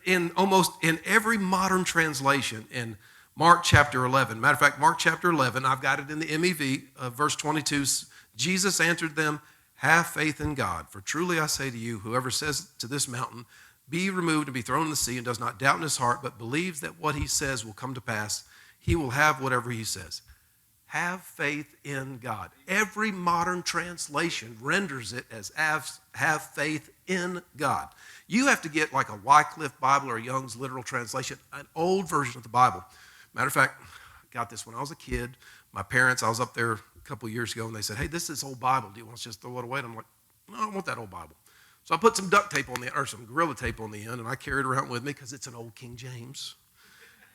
in almost in every modern translation in Mark chapter 11. Matter of fact, Mark chapter 11, I've got it in the MEV, verse 22. Jesus answered them, "Have faith in God, for truly I say to you, whoever says to this mountain, be removed and be thrown in the sea, and does not doubt in his heart, but believes that what he says will come to pass, he will have whatever he says." Have faith in God. Every modern translation renders it as have faith in God. You have to get like a Wycliffe Bible or a Young's literal translation, an old version of the Bible. Matter of fact, I got this when I was a kid. My parents, I was up there a couple years ago, and they said, "Hey, this is old Bible. Do you want us to just throw it away?" And I'm like, "No, I want that old Bible." So I put some duct tape on the, or some Gorilla tape on the end, and I carry it around with me because it's an old King James.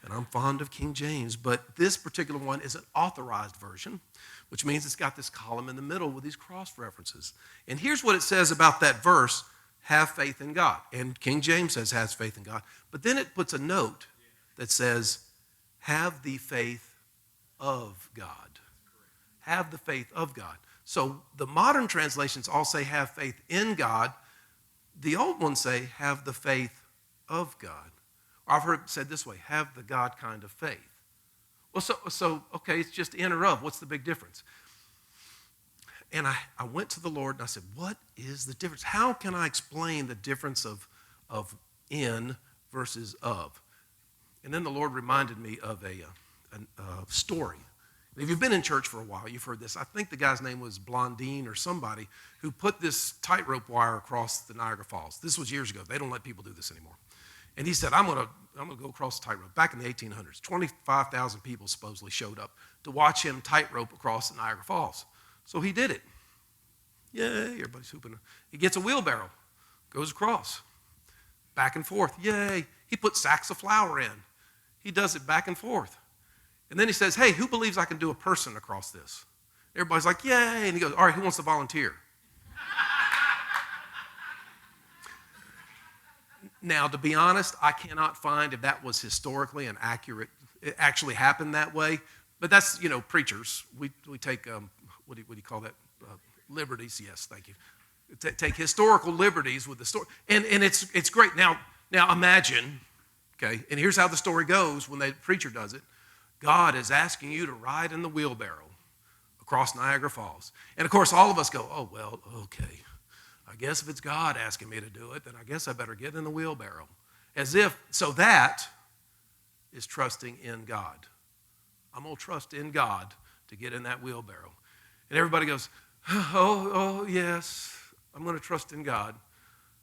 And I'm fond of King James, but this particular one is an authorized version, which means it's got this column in the middle with these cross references. And here's what it says about that verse, have faith in God. And King James says has faith in God. But then it puts a note that says, have the faith of God. Have the faith of God. So the modern translations all say have faith in God. The old ones say have the faith of God. Or I've heard it said this way, have the God kind of faith. Well, so okay, it's just in or of. What's the big difference? And I went to the Lord and I said, what is the difference? How can I explain the difference of in versus of? And then the Lord reminded me of a story. If you've been in church for a while, you've heard this. I think the guy's name was Blondine or somebody who put this tightrope wire across the Niagara Falls. This was years ago. They don't let people do this anymore. And he said, I'm going to go across the tightrope. Back in the 1800s, 25,000 people supposedly showed up to watch him tightrope across the Niagara Falls. So he did it. Yay, everybody's hooping. He gets a wheelbarrow, goes across, back and forth. Yay. He puts sacks of flour in. He does it back and forth. And then he says, hey, who believes I can do a person across this? Everybody's like, yay. And he goes, all right, who wants to volunteer? Now, to be honest, I cannot find if that was historically an accurate, it actually happened that way. But that's, preachers. We take, what do you call that? Liberties. Yes, thank you. Take historical liberties with the story. And it's great. Now imagine, okay, and here's how the story goes when the preacher does it. God is asking you to ride in the wheelbarrow across Niagara Falls. And of course, all of us go, oh, well, okay. I guess if it's God asking me to do it, then I guess I better get in the wheelbarrow. So that is trusting in God. I'm going to trust in God to get in that wheelbarrow. And everybody goes, oh, yes, I'm going to trust in God.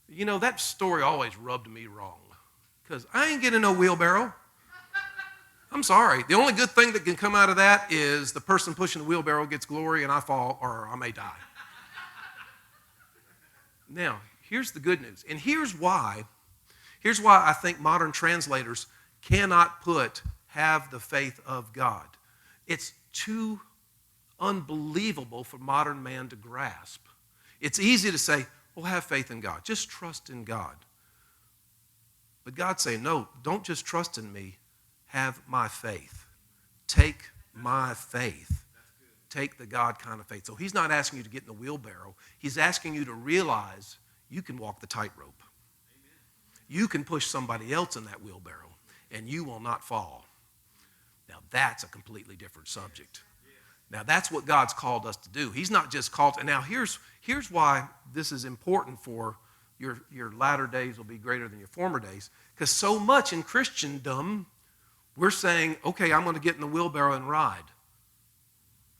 That story always rubbed me wrong because I ain't getting no wheelbarrow. I'm sorry. The only good thing that can come out of that is the person pushing the wheelbarrow gets glory and I fall or I may die. Now, here's the good news. And here's why I think modern translators cannot put have the faith of God. It's too unbelievable for modern man to grasp. It's easy to say, well, have faith in God. Just trust in God. But God's saying, no, don't just trust in me. Have my faith. Take my faith. Take the God kind of faith. So he's not asking you to get in the wheelbarrow. He's asking you to realize you can walk the tightrope. You can push somebody else in that wheelbarrow, and you will not fall. Now, that's a completely different subject. Now, that's what God's called us to do. He's not just called. And now, here's why this is important for your latter days will be greater than your former days. Because so much in Christendom, we're saying, okay, I'm going to get in the wheelbarrow and ride.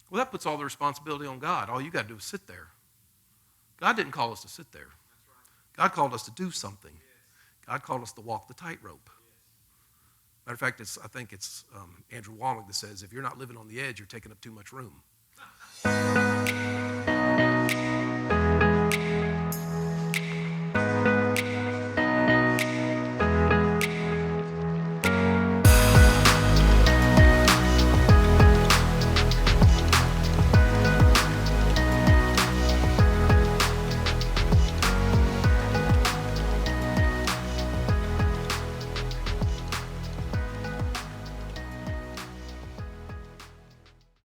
Well, that puts all the responsibility on God. All you got to do is sit there. God didn't call us to sit there. God called us to do something. God called us to walk the tightrope. Matter of fact, I think it's Andrew Womack that says, if you're not living on the edge, you're taking up too much room.